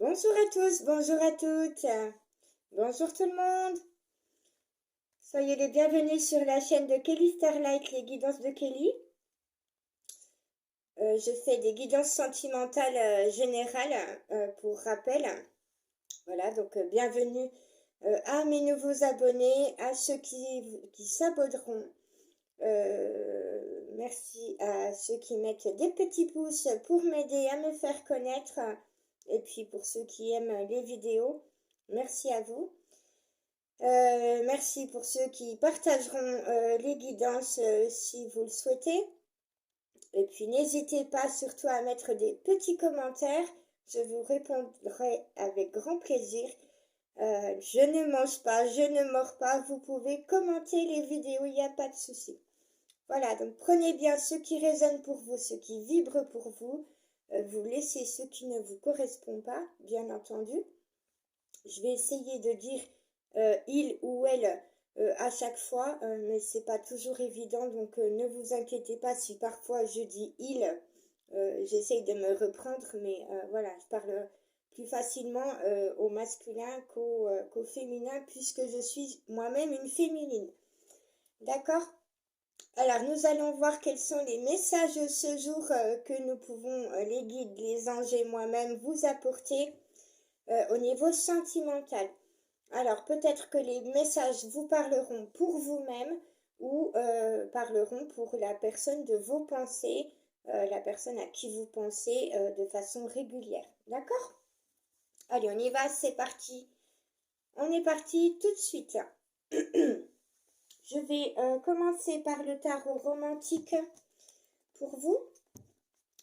Bonjour à tous, bonjour à toutes, bonjour tout le monde. Soyez les bienvenus sur la chaîne de Kelly Starlight, les guidances de Kelly. Je fais des guidances sentimentales générales pour rappel. Voilà, donc bienvenue à mes nouveaux abonnés, à ceux qui s'abonneront. Merci à ceux qui mettent des petits pouces pour m'aider à me faire connaître. Et puis pour ceux qui aiment les vidéos, merci à vous. Merci pour ceux qui partageront les guidances si vous le souhaitez. Et puis n'hésitez pas surtout à mettre des petits commentaires. Je vous répondrai avec grand plaisir. Je ne mange pas, je ne mords pas. Vous pouvez commenter les vidéos, il n'y a pas de souci. Voilà, donc prenez bien ceux qui résonnent pour vous, ceux qui vibrent pour vous. Vous laissez ceux qui ne vous correspondent pas, bien entendu. Je vais essayer de dire il ou elle à chaque fois, mais c'est pas toujours évident, donc ne vous inquiétez pas si parfois je dis il. J'essaye de me reprendre, mais voilà, je parle plus facilement au masculin qu'au féminin, puisque je suis moi-même une féminine. D'accord? Alors, nous allons voir quels sont les messages ce jour que nous pouvons, les guides, les anges et moi-même, vous apporter au niveau sentimental. Alors, peut-être que les messages vous parleront pour vous-même ou parleront pour la personne de vos pensées, la personne à qui vous pensez de façon régulière. D'accord? Allez, on y va, c'est parti. On est parti tout de suite. Je vais commencer par le tarot romantique pour vous.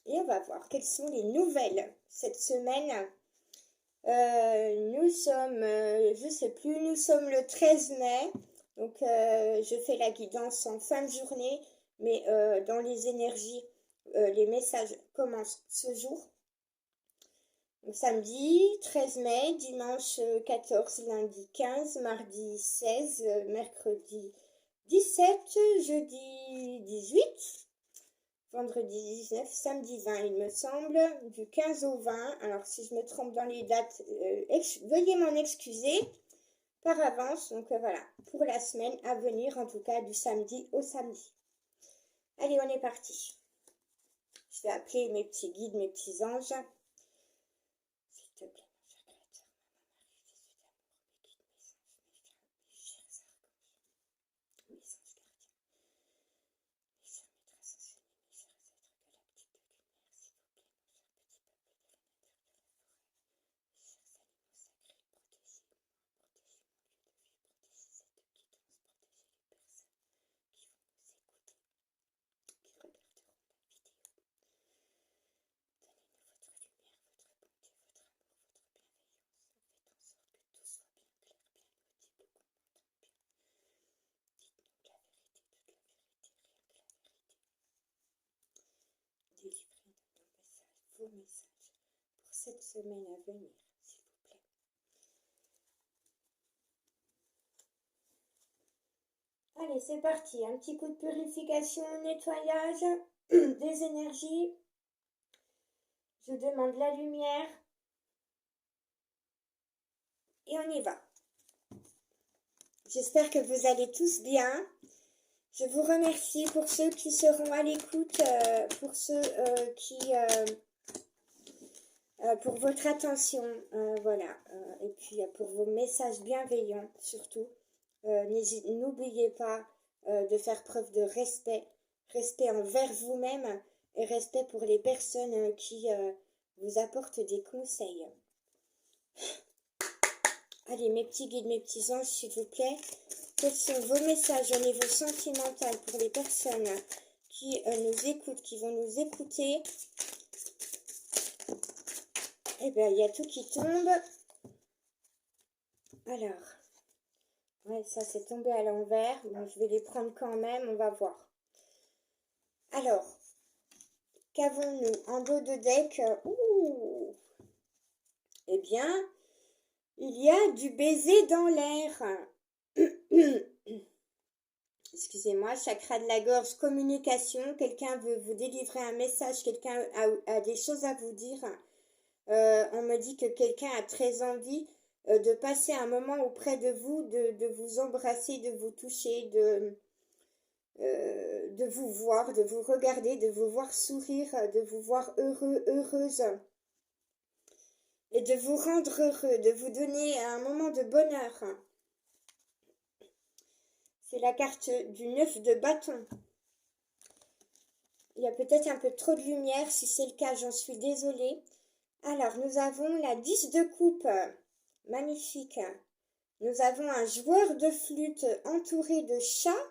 Et on va voir quelles sont les nouvelles cette semaine. Nous sommes, je sais plus, nous sommes le 13 mai. Donc, je fais la guidance en fin de journée. Mais dans les énergies, les messages commencent ce jour. Donc, samedi 13 mai, dimanche 14, lundi 15, mardi 16, mercredi 17, jeudi 18, vendredi 19, samedi 20, il me semble, du 15 au 20. Alors, si je me trompe dans les dates, veuillez m'en excuser par avance. Donc, voilà, pour la semaine à venir, en tout cas, du samedi au samedi. Allez, on est parti. Je vais appeler mes petits guides, mes petits anges. S'il te plaît, mon cher Créateur, maman Marie, Jésus d'amour, mes guides, mes anges, mes chers archanges, mes anges gardiens. Mes chers maîtresses ascensionnées, mes chers êtres galactiques de lumière, s'il vous plaît, mon cher petit peuple de la nature de la forêt, mes chers animaux sacrés, protégez-moi, protégez mon lieu de vie, protégez cette guidance, protégez les personnes qui vont nous écouter, qui regarderont la vidéo. Donnez-nous votre lumière, votre bonté, votre amour, votre bienveillance. Faites en sorte que tout soit bien clair, bien audible, qu'on m'entende bien. Dites-nous la vérité, toute la vérité, rien que la vérité. Délivrez nos messages, vos messages pour cette semaine à venir, s'il vous plaît. Allez, c'est parti. Un petit coup de purification, nettoyage des énergies. Je demande la lumière. Et on y va. J'espère que vous allez tous bien. Je vous remercie pour ceux qui seront à l'écoute, pour ceux pour votre attention, voilà, et puis pour vos messages bienveillants surtout. N'oubliez pas de faire preuve de respect, respect envers vous-même et respect pour les personnes qui vous apportent des conseils. Allez, mes petits guides, mes petits anges, s'il vous plaît, quels sont vos messages au niveau sentimental pour les personnes qui nous écoutent, qui vont nous écouter? Eh bien, il y a tout qui tombe. Alors, ouais, ça c'est tombé à l'envers. Bon, je vais les prendre quand même, on va voir. Alors, qu'avons-nous en dos de deck? Ouh! Eh bien, il y a du baiser dans l'air. Excusez-moi, chakra de la gorge, communication. Quelqu'un veut vous délivrer un message, quelqu'un a des choses à vous dire. On me dit que quelqu'un a très envie de passer un moment auprès de vous, de vous embrasser, de vous toucher, de vous voir, de vous regarder, de vous voir sourire, de vous voir heureux, heureuse, et de vous rendre heureux, de vous donner un moment de bonheur. C'est la carte du 9 de bâton. Il y a peut-être un peu trop de lumière, si c'est le cas, j'en suis désolée. Alors, nous avons la 10 de coupe, magnifique. Nous avons un joueur de flûte entouré de chats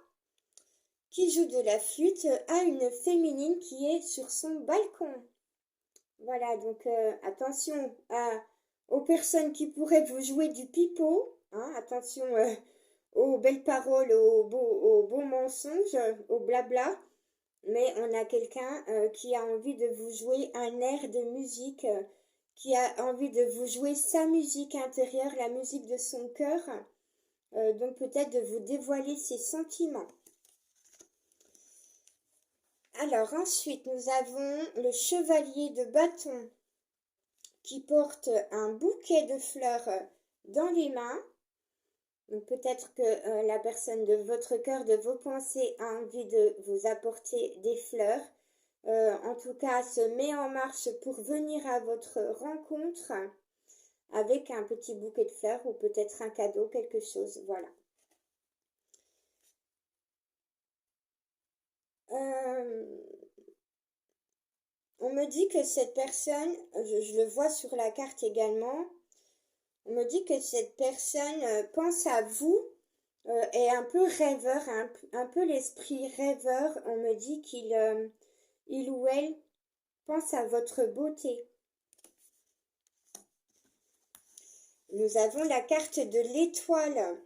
qui joue de la flûte à une féminine qui est sur son balcon. Voilà, donc attention aux personnes qui pourraient vous jouer du pipeau, hein, attention aux belles paroles, aux beaux mensonges, au blabla, mais on a quelqu'un qui a envie de vous jouer un air de musique, qui a envie de vous jouer sa musique intérieure, la musique de son cœur, donc peut-être de vous dévoiler ses sentiments. Alors ensuite, nous avons le chevalier de bâton qui porte un bouquet de fleurs dans les mains. Donc peut-être que la personne de votre cœur, de vos pensées, a envie de vous apporter des fleurs. En tout cas, se met en marche pour venir à votre rencontre avec un petit bouquet de fleurs ou peut-être un cadeau, quelque chose. Voilà. On me dit que cette personne, je le vois sur la carte également, on me dit que cette personne pense à vous, est un peu rêveur, un peu l'esprit rêveur. On me dit il ou elle pense à votre beauté. Nous avons la carte de l'étoile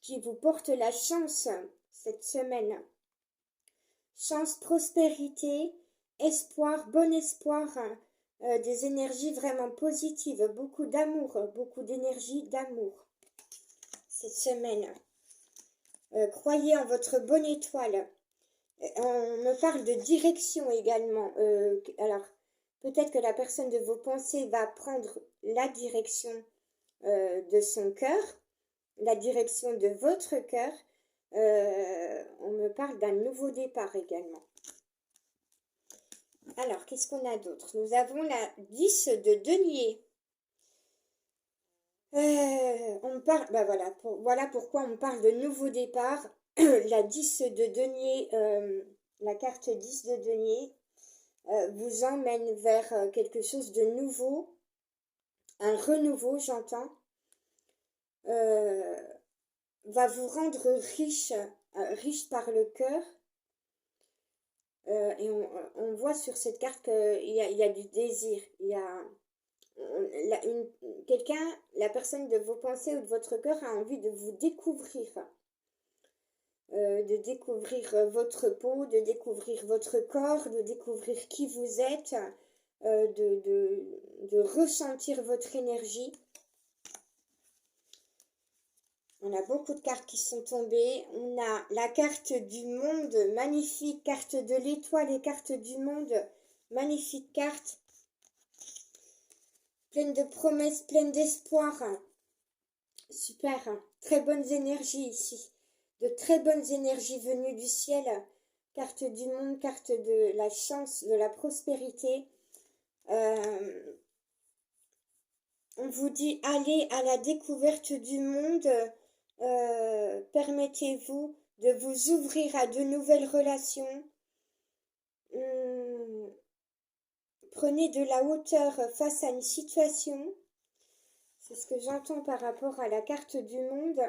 qui vous porte la chance cette semaine. Chance, prospérité, espoir, bon espoir, des énergies vraiment positives, beaucoup d'amour, beaucoup d'énergie d'amour cette semaine. Croyez en votre bonne étoile. On me parle de direction également. Alors, peut-être que la personne de vos pensées va prendre la direction de son cœur, la direction de votre cœur. On me parle d'un nouveau départ également. Alors, qu'est-ce qu'on a d'autre? Nous avons la 10 de denier. On parle, bah voilà pourquoi on parle de nouveau départ. La 10 de denier, la carte 10 de denier vous emmène vers quelque chose de nouveau, un renouveau, j'entends, va vous rendre riche, riche par le cœur. Et on voit sur cette carte qu'il y a du désir, il y a quelqu'un, la personne de vos pensées ou de votre cœur a envie de vous découvrir, votre peau, de découvrir votre corps, de découvrir qui vous êtes, de ressentir votre énergie. On a beaucoup de cartes qui sont tombées. On a la carte du monde, magnifique, carte de l'étoile et carte du monde, magnifique carte. Pleine de promesses, pleine d'espoir. Super, très bonnes énergies ici. De très bonnes énergies venues du ciel. Carte du monde, carte de la chance, de la prospérité. On vous dit allez à la découverte du monde. Permettez-vous de vous ouvrir à de nouvelles relations. Prenez de la hauteur face à une situation. C'est ce que j'entends par rapport à la carte du monde.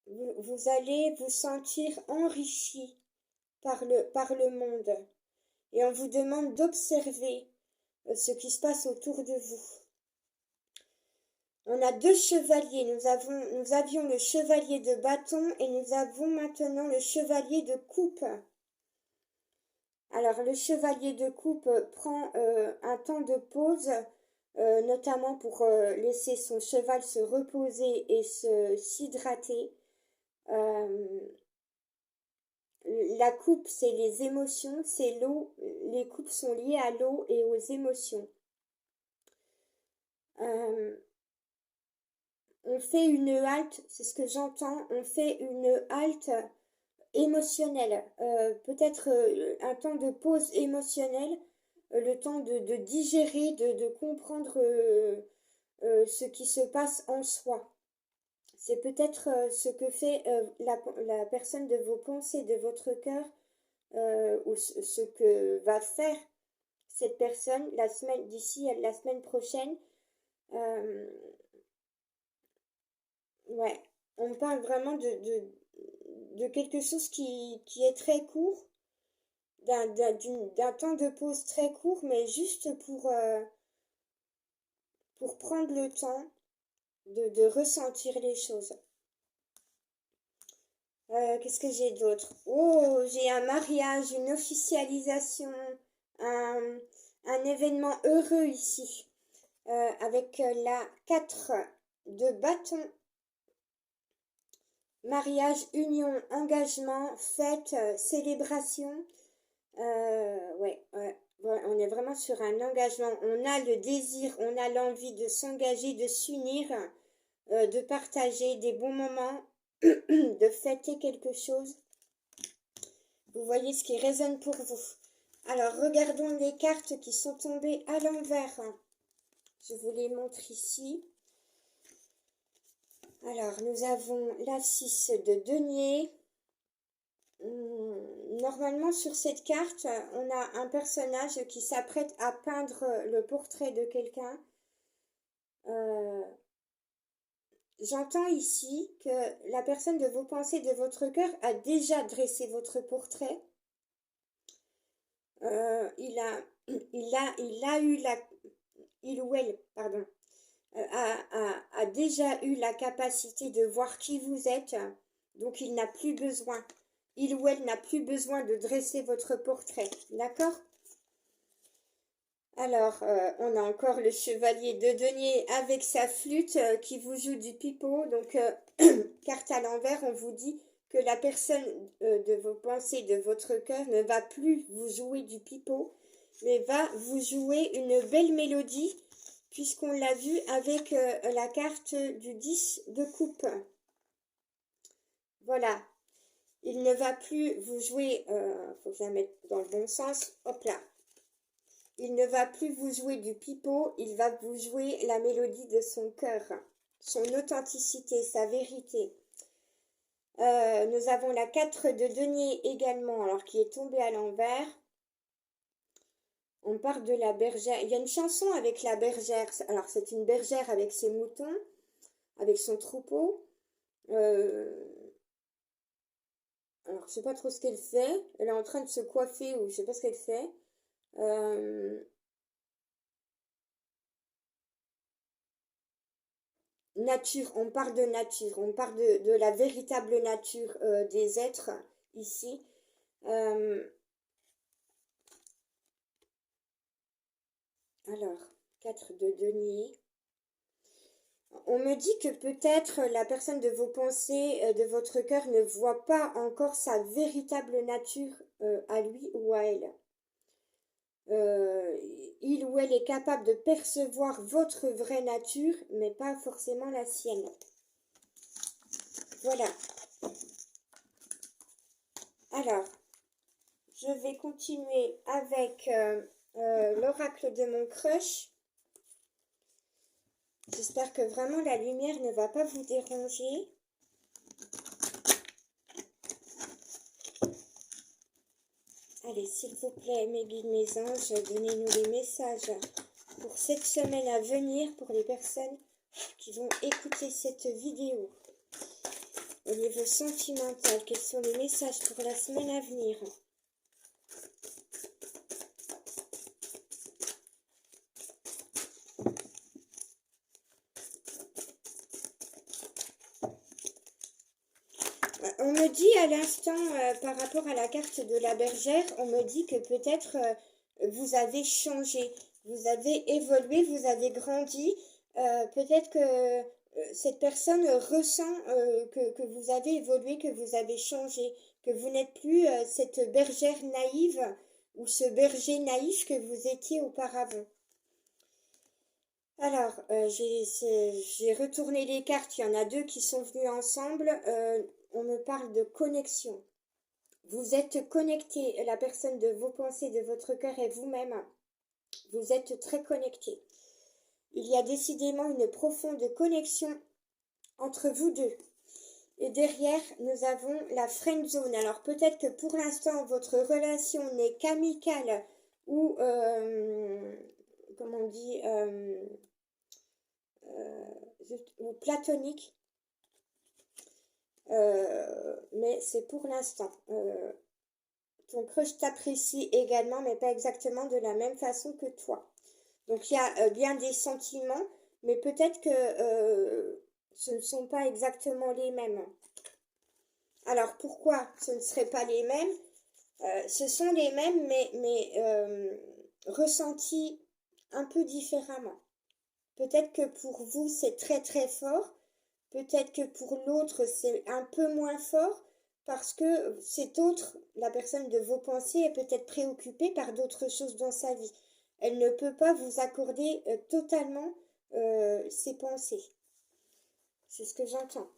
Vous allez vous sentir enrichi par le monde. Et on vous demande d'observer ce qui se passe autour de vous. On a deux chevaliers. Nous avions le chevalier de bâton et nous avons maintenant le chevalier de coupe. Alors, le chevalier de coupe prend un temps de pause, notamment pour laisser son cheval se reposer et s'hydrater. la coupe, c'est les émotions, c'est l'eau. Les coupes sont liées à l'eau et aux émotions. On fait une halte, c'est ce que j'entends, on fait une halte émotionnelle. Peut-être un temps de pause émotionnelle, le temps de digérer, de comprendre ce qui se passe en soi. C'est peut-être ce que fait la personne de vos pensées, de votre cœur, ou ce que va faire cette personne la semaine d'ici à la semaine prochaine. Euh, ouais, on parle vraiment de quelque chose qui est très court, d'un temps de pause très court, mais juste pour prendre le temps de ressentir les choses. Qu'est-ce que j'ai d'autre? Oh, j'ai un mariage, une officialisation, un, un événement heureux ici, avec la 4 de bâton. Mariage, union, engagement, fête, célébration. Ouais, on est vraiment sur un engagement. On a le désir, on a l'envie de s'engager, de s'unir, de partager des bons moments, de fêter quelque chose. Vous voyez ce qui résonne pour vous. Alors, regardons les cartes qui sont tombées à l'envers. Je vous les montre ici. Alors, nous avons la 6 de denier. Normalement, sur cette carte, on a un personnage qui s'apprête à peindre le portrait de quelqu'un. J'entends ici que la personne de vos pensées, de votre cœur, a déjà dressé votre portrait. Il ou elle, pardon, a déjà eu la capacité de voir qui vous êtes, donc il n'a plus besoin, il ou elle n'a plus besoin de dresser votre portrait, d'accord? Alors, on a encore le chevalier de denier avec sa flûte qui vous joue du pipeau. Donc, carte à l'envers, on vous dit que la personne de vos pensées, de votre cœur, ne va plus vous jouer du pipeau, mais va vous jouer une belle mélodie, puisqu'on l'a vu avec la carte du 10 de coupe. Voilà. Il ne va plus vous jouer, faut que je la mette dans le bon sens, hop là. Il ne va plus vous jouer du pipeau, il va vous jouer la mélodie de son cœur, son authenticité, sa vérité. Nous avons la 4 de denier également, alors qui est tombée à l'envers. On parle de la bergère. Il y a une chanson avec la bergère. Alors, c'est une bergère avec ses moutons, avec son troupeau. Alors, je ne sais pas trop ce qu'elle fait. Elle est en train de se coiffer ou je ne sais pas ce qu'elle fait. Nature, on parle de nature, on parle de la véritable nature des êtres ici. Alors, 4 de denier. On me dit que peut-être la personne de vos pensées, de votre cœur, ne voit pas encore sa véritable nature à lui ou à elle. Il ou elle est capable de percevoir votre vraie nature, mais pas forcément la sienne. Voilà. Alors, je vais continuer avec l'oracle de mon crush. J'espère que vraiment la lumière ne va pas vous déranger. Allez, s'il vous plaît, mes guides, mes anges, donnez-nous les messages pour cette semaine à venir, pour les personnes qui vont écouter cette vidéo. Au niveau sentimental, quels sont les messages pour la semaine à venir? On me dit à l'instant, par rapport à la carte de la bergère, on me dit que peut-être vous avez changé, vous avez évolué, vous avez grandi. Peut-être que cette personne ressent que vous avez évolué, que vous avez changé, que vous n'êtes plus cette bergère naïve ou ce berger naïf que vous étiez auparavant. Alors, j'ai retourné les cartes, il y en a deux qui sont venues ensemble. On me parle de connexion. Vous êtes connecté, la personne de vos pensées, de votre cœur et vous-même. Vous êtes très connecté. Il y a décidément une profonde connexion entre vous deux. Et derrière, nous avons la friend zone. Alors peut-être que pour l'instant, votre relation n'est qu'amicale ou, comment on dit, ou platonique. Mais c'est pour l'instant. Ton crush t'apprécie également, mais pas exactement de la même façon que toi. Donc il y a bien des sentiments, mais peut-être que ce ne sont pas exactement les mêmes. Alors pourquoi ce ne seraient pas les mêmes? Ce sont les mêmes, mais ressentis un peu différemment. Peut-être que pour vous c'est très très fort, peut-être que pour l'autre c'est un peu moins fort, parce que cet autre, la personne de vos pensées, est peut-être préoccupée par d'autres choses dans sa vie. Elle ne peut pas vous accorder totalement ses pensées. C'est ce que j'entends.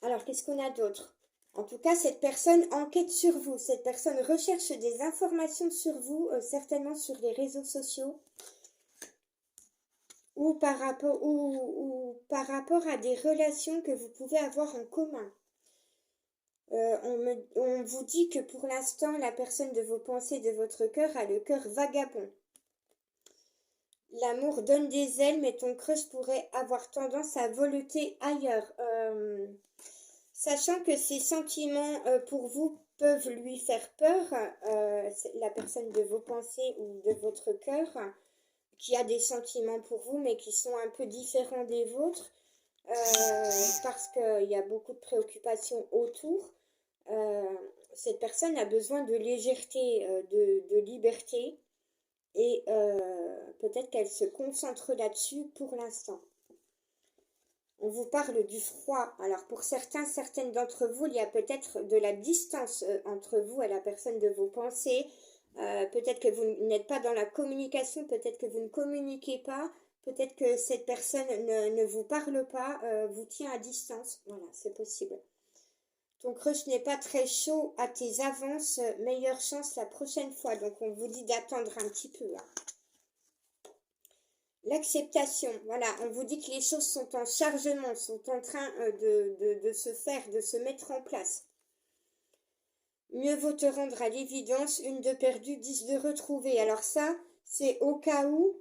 Alors, qu'est-ce qu'on a d'autre? En tout cas, cette personne enquête sur vous. Cette personne recherche des informations sur vous, certainement sur les réseaux sociaux ou par rapport à des relations que vous pouvez avoir en commun. On vous dit que pour l'instant, la personne de vos pensées, de votre cœur, a le cœur vagabond. L'amour donne des ailes, mais ton crush pourrait avoir tendance à voleter ailleurs. Sachant que ces sentiments pour vous peuvent lui faire peur, la personne de vos pensées ou de votre cœur, qui a des sentiments pour vous, mais qui sont un peu différents des vôtres, parce qu'il y a beaucoup de préoccupations autour. Cette personne a besoin de légèreté, de liberté, et peut-être qu'elle se concentre là-dessus pour l'instant. On vous parle du froid. Alors pour certaines d'entre vous, il y a peut-être de la distance entre vous et la personne de vos pensées. Peut-être que vous n'êtes pas dans la communication, peut-être que vous ne communiquez pas, peut-être que cette personne ne vous parle pas, vous tient à distance. Voilà, c'est possible. Ton crush n'est pas très chaud à tes avances, meilleure chance la prochaine fois. Donc on vous dit d'attendre un petit peu. Hein. L'acceptation, voilà, on vous dit que les choses sont en chargement, sont en train de se faire, de se mettre en place. Mieux vaut te rendre à l'évidence, une de perdue, 10 de retrouvée. Alors ça, c'est au cas où,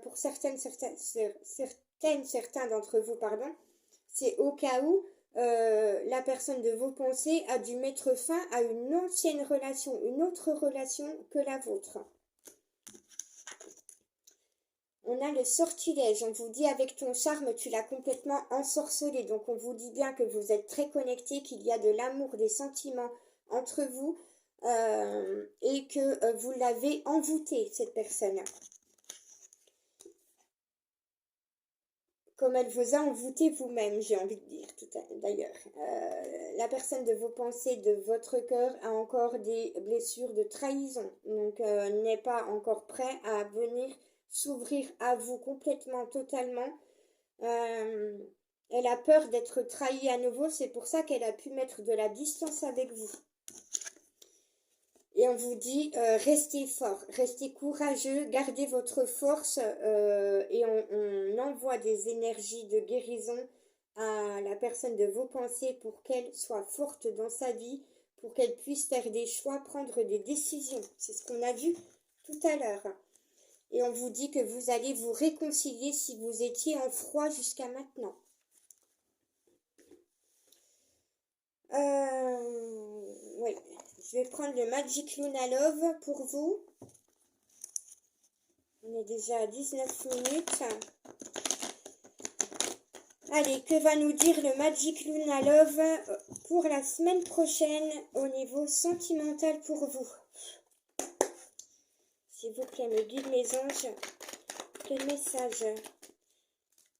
pour certains d'entre vous, pardon, c'est au cas où la personne de vos pensées a dû mettre fin à une ancienne relation, une autre relation que la vôtre. On a le sortilège, on vous dit avec ton charme, tu l'as complètement ensorcelé. Donc on vous dit bien que vous êtes très connectés, qu'il y a de l'amour, des sentiments entre vous et que vous l'avez envoûté, cette personne. Comme elle vous a envoûté vous-même, j'ai envie de dire, d'ailleurs. La personne de vos pensées, de votre cœur, a encore des blessures de trahison. Donc n'est pas encore prêt à venir s'ouvrir à vous complètement, totalement. Elle a peur d'être trahie à nouveau, c'est pour ça qu'elle a pu mettre de la distance avec vous. Et on vous dit, restez fort, restez courageux, gardez votre force et on envoie des énergies de guérison à la personne de vos pensées pour qu'elle soit forte dans sa vie, pour qu'elle puisse faire des choix, prendre des décisions. C'est ce qu'on a vu tout à l'heure. Et on vous dit que vous allez vous réconcilier si vous étiez en froid jusqu'à maintenant. Oui, je vais prendre le Magic Luna Love pour vous. On est déjà à 19 minutes. Allez, que va nous dire le Magic Luna Love pour la semaine prochaine au niveau sentimental pour vous? S'il vous plaît, mes guides, mes anges, quel message?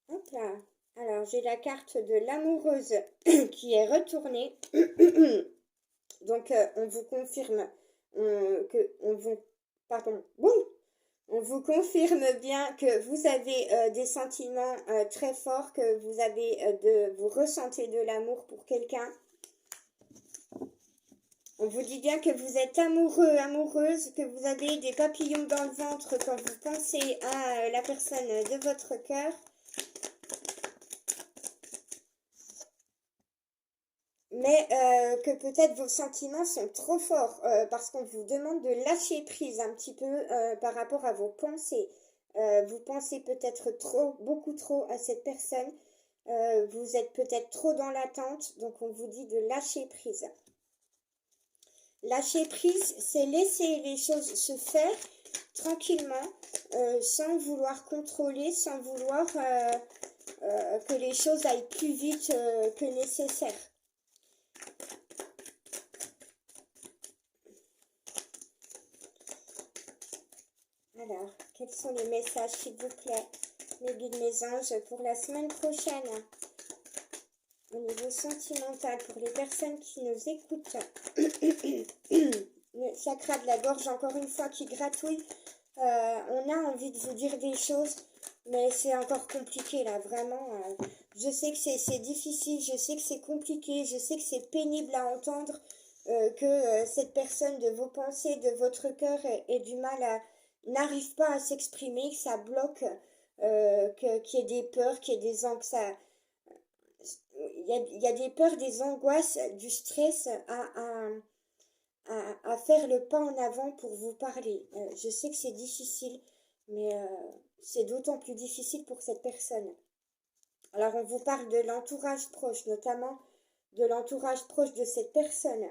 Hop là. Alors, j'ai la carte de l'amoureuse qui est retournée. Donc, on vous confirme pardon, on vous confirme bien que vous avez des sentiments très forts, que vous avez vous ressentez de l'amour pour quelqu'un. On vous dit bien que vous êtes amoureux, amoureuse, que vous avez des papillons dans le ventre quand vous pensez à la personne de votre cœur. Mais que peut-être vos sentiments sont trop forts parce qu'on vous demande de lâcher prise un petit peu par rapport à vos pensées. Vous pensez peut-être trop, beaucoup trop à cette personne. Vous êtes peut-être trop dans l'attente, donc on vous dit de lâcher prise. Lâcher prise, c'est laisser les choses se faire tranquillement, sans vouloir contrôler, sans vouloir que les choses aillent plus vite que nécessaire. Alors, quels sont les messages, s'il vous plaît, mes guides, mes anges, pour la semaine prochaine, au niveau sentimental, pour les personnes qui nous écoutent. Le chakra de la gorge, encore une fois, qui gratouille. On a envie de vous dire des choses, mais c'est encore compliqué, là, vraiment. Je sais que c'est difficile, je sais que c'est compliqué, je sais que c'est pénible à entendre, que cette personne de vos pensées, de votre cœur, ait du mal à n'arrive pas à s'exprimer, que ça bloque, qu'il y ait des peurs, qu'il y ait des anxiétés. Il y a des peurs, des angoisses, du stress à faire le pas en avant pour vous parler. Je sais que c'est difficile, mais c'est d'autant plus difficile pour cette personne. Alors on vous parle de l'entourage proche, notamment de l'entourage proche de cette personne.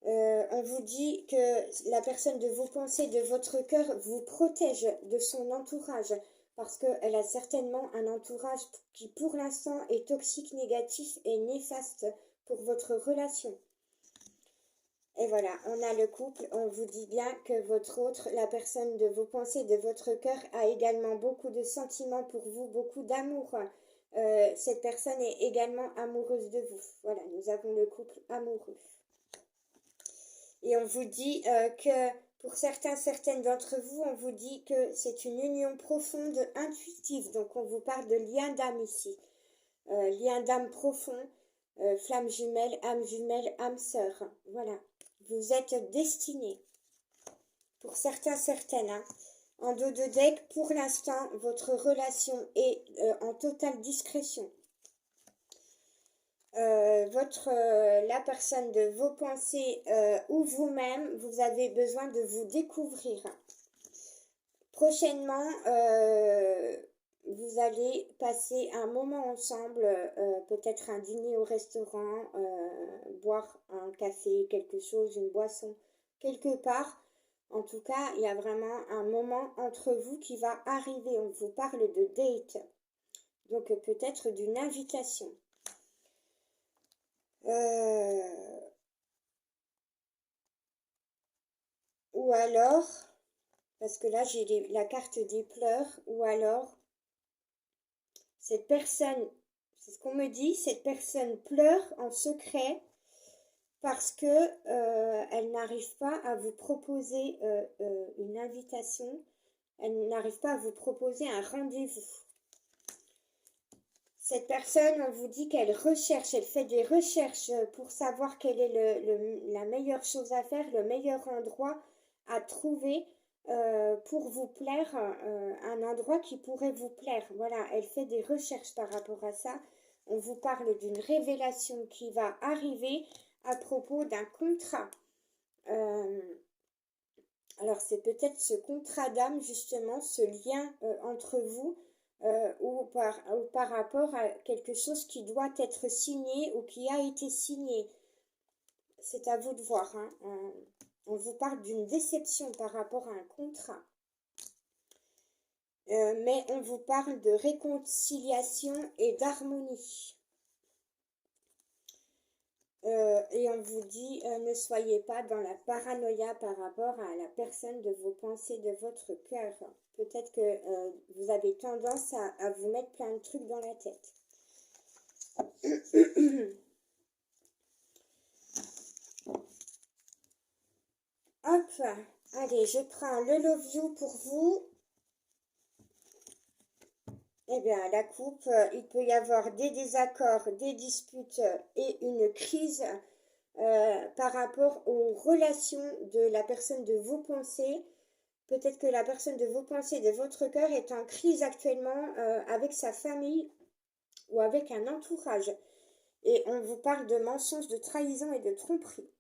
On vous dit que la personne de vos pensées, de votre cœur, vous protège de son entourage parce qu'elle a certainement un entourage qui pour l'instant est toxique, négatif et néfaste pour votre relation. Et voilà, on a le couple, on vous dit bien que votre autre, la personne de vos pensées, de votre cœur, a également beaucoup de sentiments pour vous, beaucoup d'amour. Cette personne est également amoureuse de vous. Voilà, nous avons le couple amoureux. Et on vous dit que pour certaines d'entre vous, on vous dit que c'est une union profonde, intuitive. Donc on vous parle de lien d'âme ici. Lien d'âme profond, flamme jumelle, âme sœur. Voilà. Vous êtes destinés. Pour certaines, hein. En dos de deck, pour l'instant, votre relation est en totale discrétion. La personne de vos pensées ou vous-même, vous avez besoin de vous découvrir. Prochainement, vous allez passer un moment ensemble, peut-être un dîner au restaurant, boire un café, quelque chose, une boisson, quelque part. En tout cas, il y a vraiment un moment entre vous qui va arriver. On vous parle de date, donc peut-être d'une invitation. Ou alors, parce que là j'ai la carte des pleurs, ou alors cette personne, c'est ce qu'on me dit, cette personne pleure en secret parce que elle n'arrive pas à vous proposer une invitation, elle n'arrive pas à vous proposer un rendez-vous. Cette personne, on vous dit qu'elle recherche, elle fait des recherches pour savoir quelle est la meilleure chose à faire, le meilleur endroit à trouver pour vous plaire, un endroit qui pourrait vous plaire. Voilà, elle fait des recherches par rapport à ça. On vous parle d'une révélation qui va arriver à propos d'un contrat. Alors c'est peut-être ce contrat d'âme, justement, ce lien entre vous, ou par rapport à quelque chose qui doit être signé ou qui a été signé. C'est à vous de voir, hein. On vous parle d'une déception par rapport à un contrat. Mais on vous parle de réconciliation et d'harmonie. Et on vous dit, ne soyez pas dans la paranoïa par rapport à la personne de vos pensées, de votre cœur. Peut-être que vous avez tendance à vous mettre plein de trucs dans la tête. allez, je prends le Love You pour vous. Eh bien, la coupe, il peut y avoir des désaccords, des disputes et une crise par rapport aux relations de la personne de vos pensées. Peut-être que la personne de vos pensées, de votre cœur, est en crise actuellement avec sa famille ou avec un entourage. Et on vous parle de mensonges, de trahison et de tromperie.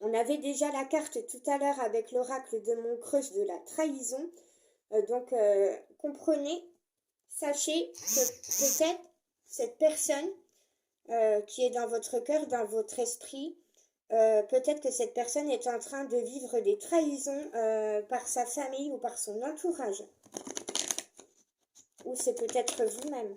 On avait déjà la carte tout à l'heure avec l'oracle de mon crush de la trahison. Donc, comprenez, sachez que peut-être cette personne qui est dans votre cœur, dans votre esprit, peut-être que cette personne est en train de vivre des trahisons par sa famille ou par son entourage. Ou c'est peut-être vous-même.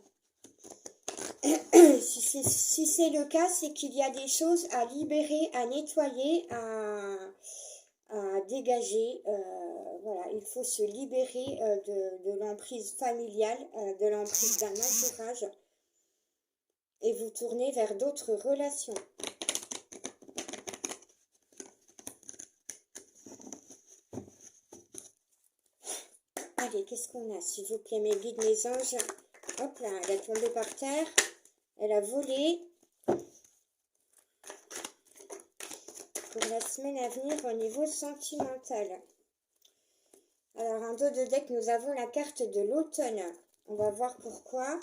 Si c'est le cas, c'est qu'il y a des choses à libérer, à nettoyer, à dégager. Voilà, il faut se libérer de l'emprise familiale, de l'emprise d'un entourage et vous tourner vers d'autres relations. Allez, qu'est-ce qu'on a, s'il vous plaît, mes guides, mes anges? Hop là, elle est tombée par terre. Elle a volé. Pour la semaine à venir au niveau sentimental. Alors, en dos de deck, nous avons la carte de l'automne. On va voir pourquoi.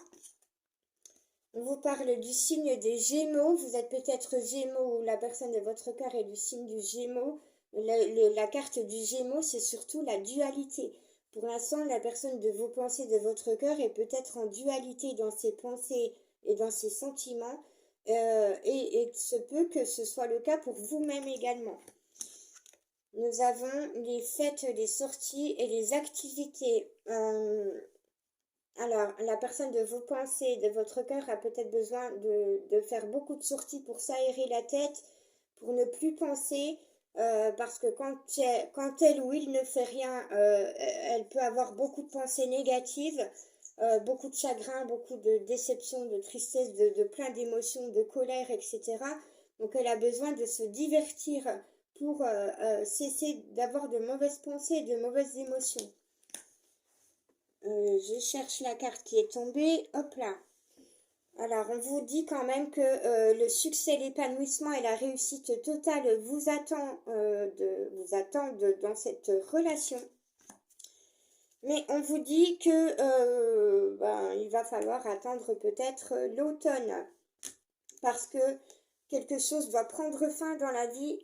On vous parle du signe des Gémeaux. Vous êtes peut-être Gémeaux ou la personne de votre cœur est du signe du Gémeaux. La carte du Gémeaux, c'est surtout la dualité. Pour l'instant, la personne de vos pensées, de votre cœur est peut-être en dualité dans ses pensées et dans ses sentiments. Et se peut que ce soit le cas pour vous-même également. Nous avons les fêtes, les sorties et les activités. Alors, la personne de vos pensées, de votre cœur a peut-être besoin de faire beaucoup de sorties pour s'aérer la tête, pour ne plus penser, parce que quand elle ou il ne fait rien, elle peut avoir beaucoup de pensées négatives, beaucoup de chagrin, beaucoup de déception, de tristesse, de plein d'émotions, de colère, etc. Donc, elle a besoin de se divertir pour cesser d'avoir de mauvaises pensées, de mauvaises émotions. Je cherche la carte qui est tombée. Hop là. Alors, on vous dit quand même que le succès, l'épanouissement et la réussite totale vous attendent dans cette relation. Mais on vous dit que il va falloir attendre peut-être l'automne. Parce que quelque chose doit prendre fin dans la vie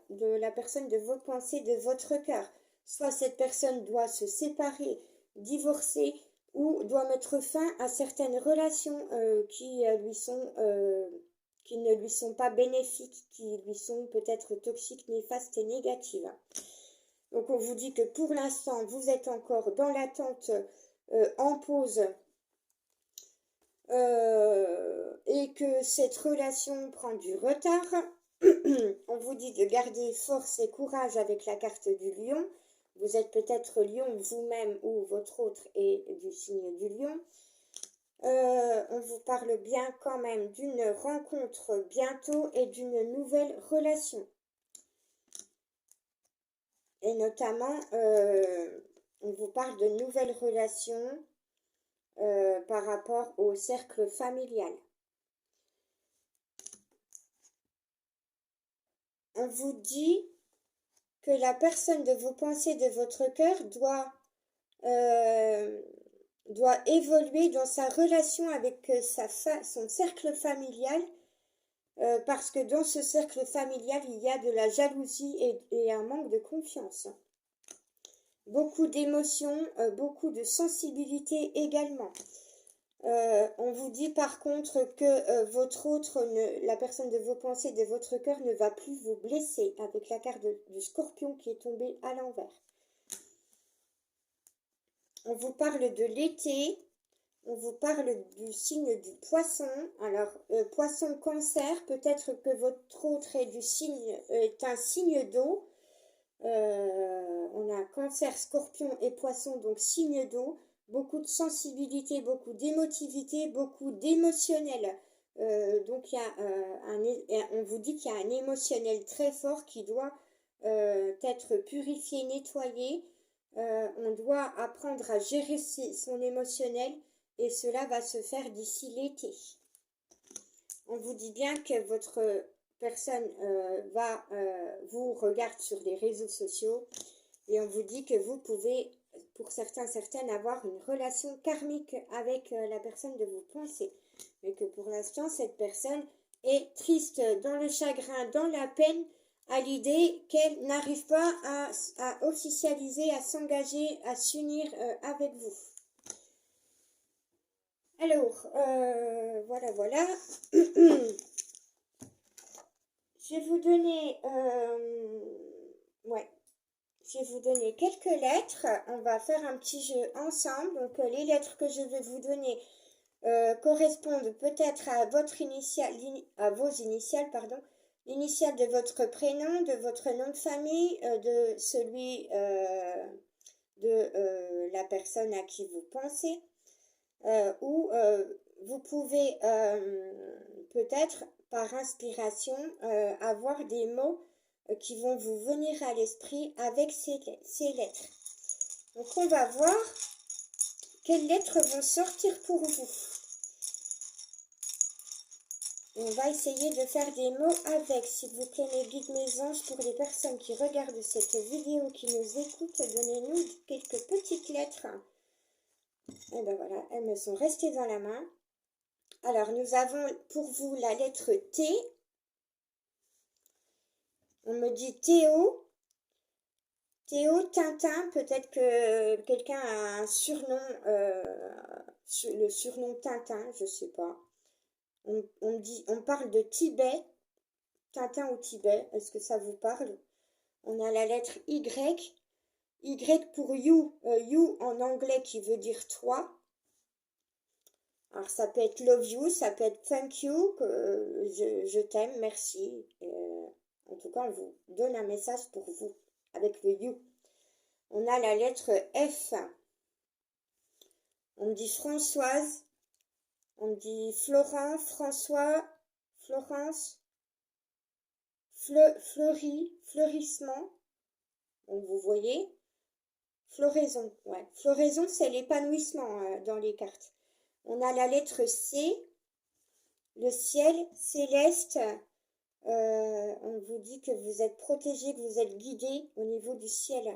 de la personne de vos pensées, de votre cœur. Soit cette personne doit se séparer, divorcer ou doit mettre fin à certaines relations qui ne lui sont pas bénéfiques, qui lui sont peut-être toxiques, néfastes et négatives. Donc on vous dit que pour l'instant, vous êtes encore dans l'attente, en pause, et que cette relation prend du retard. On vous dit de garder force et courage avec la carte du lion. Vous êtes peut-être lion vous-même ou votre autre est du signe du lion. On vous parle bien quand même d'une rencontre bientôt et d'une nouvelle relation. Et notamment, on vous parle de nouvelles relations par rapport au cercle familial. On vous dit que la personne de vos pensées, de votre cœur, doit évoluer dans sa relation avec son cercle familial, parce que dans ce cercle familial, il y a de la jalousie et un manque de confiance. Beaucoup d'émotions, beaucoup de sensibilité également. On vous dit par contre que la personne de vos pensées, de votre cœur, ne va plus vous blesser avec la carte du scorpion qui est tombée à l'envers. On vous parle de l'été, on vous parle du signe du poisson. Alors, poisson cancer, peut-être que votre autre est un signe d'eau. On a cancer, scorpion et poisson, donc signe d'eau. Beaucoup de sensibilité, beaucoup d'émotivité, beaucoup d'émotionnel. Donc, on vous dit qu'il y a un émotionnel très fort qui doit être purifié, nettoyé. On doit apprendre à gérer son émotionnel et cela va se faire d'ici l'été. On vous dit bien que votre personne vous regarde sur les réseaux sociaux et on vous dit que vous pouvez, pour certaines, avoir une relation karmique avec la personne de vos pensées. Mais que pour l'instant, cette personne est triste, dans le chagrin, dans la peine, à l'idée qu'elle n'arrive pas à officialiser, à s'engager, à s'unir avec vous. Alors, voilà. Je vais vous donner, je vais vous donner quelques lettres. On va faire un petit jeu ensemble. Donc, les lettres que je vais vous donner correspondent peut-être à votre à vos initiales, pardon. L'initiale de votre prénom, de votre nom de famille, de celui de la personne à qui vous pensez. Ou vous pouvez peut-être par inspiration avoir des mots qui vont vous venir à l'esprit avec ces lettres. Donc on va voir quelles lettres vont sortir pour vous. On va essayer de faire des mots avec, s'il vous plaît, mes guides, mes anges, pour les personnes qui regardent cette vidéo, qui nous écoutent, donnez-nous quelques petites lettres. Et ben voilà, elles me sont restées dans la main. Alors, nous avons pour vous la lettre T. On me dit Théo. Théo, Tintin, peut-être que quelqu'un a un surnom, le surnom Tintin, je ne sais pas. On parle de Tibet, Tintin ou Tibet, est-ce que ça vous parle? On a la lettre Y. Y pour you, you en anglais qui veut dire toi. Alors ça peut être love you, ça peut être thank you, je t'aime, merci. En tout cas, on vous donne un message pour vous, avec le you. On a la lettre F. On me dit Françoise. On me dit Florent, François, Florence. Fleurissement. Donc vous voyez. Floraison, ouais. Floraison, c'est l'épanouissement dans les cartes. On a la lettre C. Le ciel céleste. On vous dit que vous êtes protégé, que vous êtes guidé au niveau du ciel.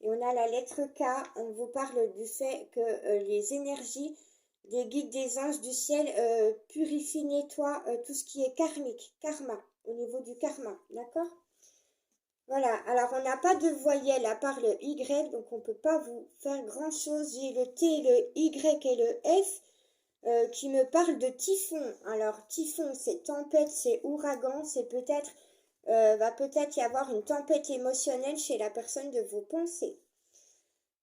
Et on a la lettre K, on vous parle du fait que les énergies des guides des anges du ciel purifient, nettoient tout ce qui est karmique, karma, au niveau du karma, d'accord? Voilà, alors on n'a pas de voyelle à part le Y, donc on ne peut pas vous faire grand-chose. J'ai le T, le Y et le F. Qui me parle de typhon. Alors, typhon, c'est tempête, c'est ouragan, c'est peut-être, va peut-être y avoir une tempête émotionnelle chez la personne de vos pensées.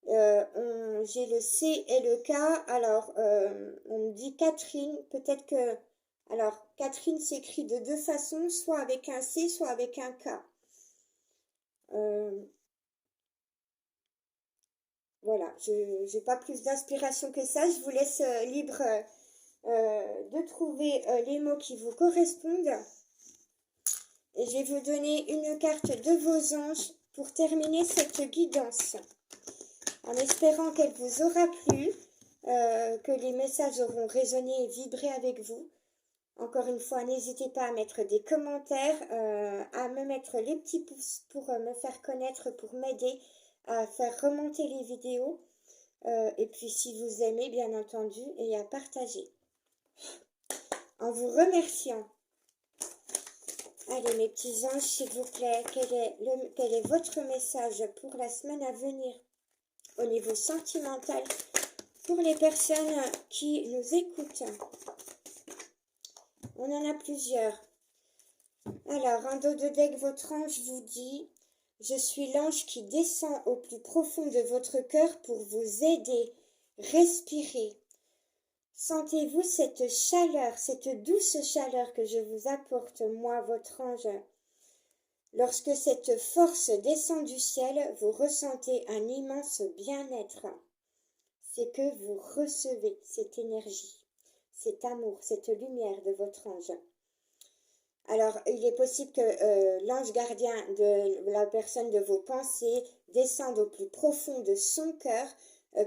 J'ai le C et le K. Alors, on me dit Catherine, peut-être que... Alors, Catherine s'écrit de deux façons, soit avec un C, soit avec un K. Voilà, je n'ai pas plus d'inspiration que ça. Je vous laisse libre de trouver les mots qui vous correspondent. Et je vais vous donner une carte de vos anges pour terminer cette guidance. En espérant qu'elle vous aura plu, que les messages auront résonné et vibré avec vous. Encore une fois, n'hésitez pas à mettre des commentaires, à me mettre les petits pouces pour me faire connaître, pour m'aider à faire remonter les vidéos. Et puis si vous aimez, bien entendu, et à partager. En vous remerciant. Allez mes petits anges, s'il vous plaît, quel est votre message pour la semaine à venir au niveau sentimental pour les personnes qui nous écoutent? On en a plusieurs. Alors, un dos de deck, votre ange vous dit: je suis l'ange qui descend au plus profond de votre cœur pour vous aider. Respirez. Sentez-vous cette chaleur, cette douce chaleur que je vous apporte, moi, votre ange. Lorsque cette force descend du ciel, vous ressentez un immense bien-être. C'est que vous recevez cette énergie, cet amour, cette lumière de votre ange. Alors, il est possible que l'ange gardien de la personne de vos pensées descende au plus profond de son cœur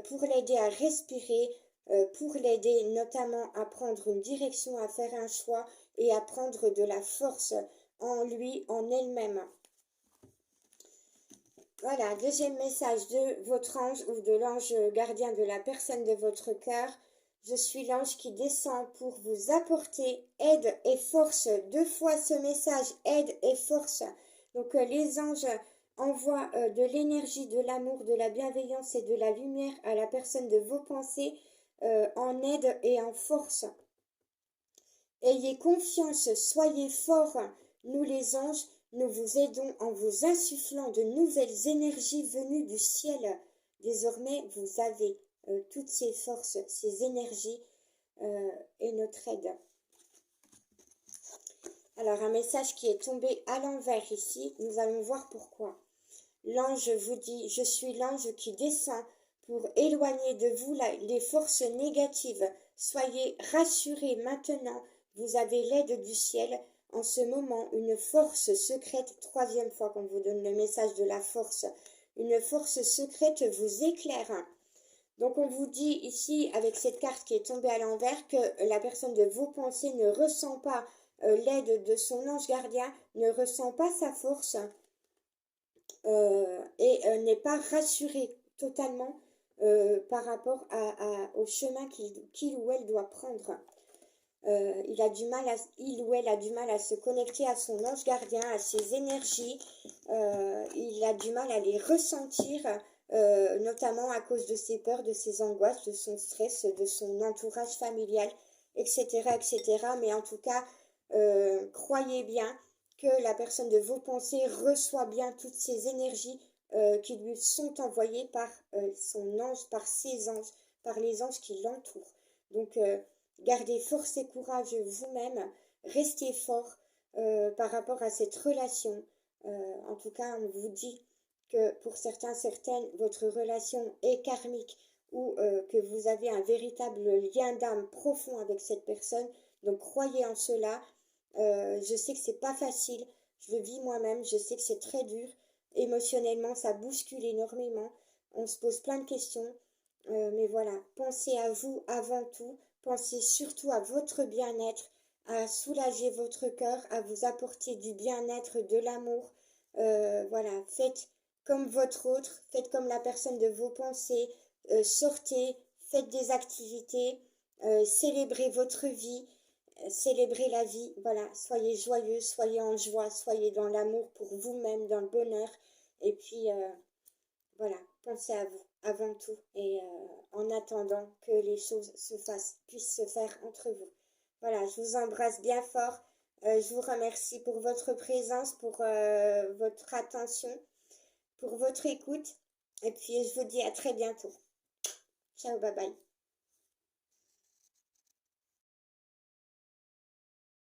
pour l'aider à respirer, pour l'aider notamment à prendre une direction, à faire un choix et à prendre de la force en lui, en elle-même. Voilà, deuxième message de votre ange ou de l'ange gardien de la personne de votre cœur. Je suis l'ange qui descend pour vous apporter aide et force. Deux fois ce message, aide et force. Donc les anges envoient de l'énergie, de l'amour, de la bienveillance et de la lumière à la personne de vos pensées en aide et en force. Ayez confiance, soyez forts. Nous les anges, nous vous aidons en vous insufflant de nouvelles énergies venues du ciel. Désormais, vous avez toutes ces forces, ces énergies et notre aide. Alors, un message qui est tombé à l'envers ici, nous allons voir pourquoi. L'ange vous dit, je suis l'ange qui descend pour éloigner de vous les forces négatives. Soyez rassurés maintenant, vous avez l'aide du ciel. En ce moment, une force secrète, troisième fois qu'on vous donne le message de la force, une force secrète vous éclaire. Donc on vous dit ici, avec cette carte qui est tombée à l'envers, que la personne de vos pensées ne ressent pas l'aide de son ange gardien, ne ressent pas sa force et n'est pas rassurée totalement par rapport au chemin qu'il ou elle doit prendre. Il ou elle a du mal à se connecter à son ange gardien, à ses énergies. Il a du mal à les ressentir, notamment à cause de ses peurs, de ses angoisses, de son stress, de son entourage familial, etc., etc. Mais en tout cas, croyez bien que la personne de vos pensées reçoit bien toutes ces énergies qui lui sont envoyées par son ange, par ses anges, par les anges qui l'entourent. Donc, gardez force et courage vous-même, restez fort par rapport à cette relation. En tout cas, on vous dit que pour certains, certaines, votre relation est karmique ou que vous avez un véritable lien d'âme profond avec cette personne. Donc croyez en cela. Je sais que c'est pas facile, je le vis moi-même, je sais que c'est très dur. Émotionnellement, ça bouscule énormément. On se pose plein de questions. Mais voilà, pensez à vous avant tout. Pensez surtout à votre bien-être, à soulager votre cœur, à vous apporter du bien-être, de l'amour. Voilà, faites comme votre autre, faites comme la personne de vos pensées, sortez, faites des activités, célébrez votre vie, célébrez la vie. Voilà, soyez joyeux, soyez en joie, soyez dans l'amour pour vous-même, dans le bonheur. Et puis, voilà, pensez à vous avant tout et en attendant que les choses puissent se faire entre vous. Voilà, je vous embrasse bien fort. Je vous remercie pour votre présence, pour votre attention, pour votre écoute. Et puis, je vous dis à très bientôt. Ciao, bye bye.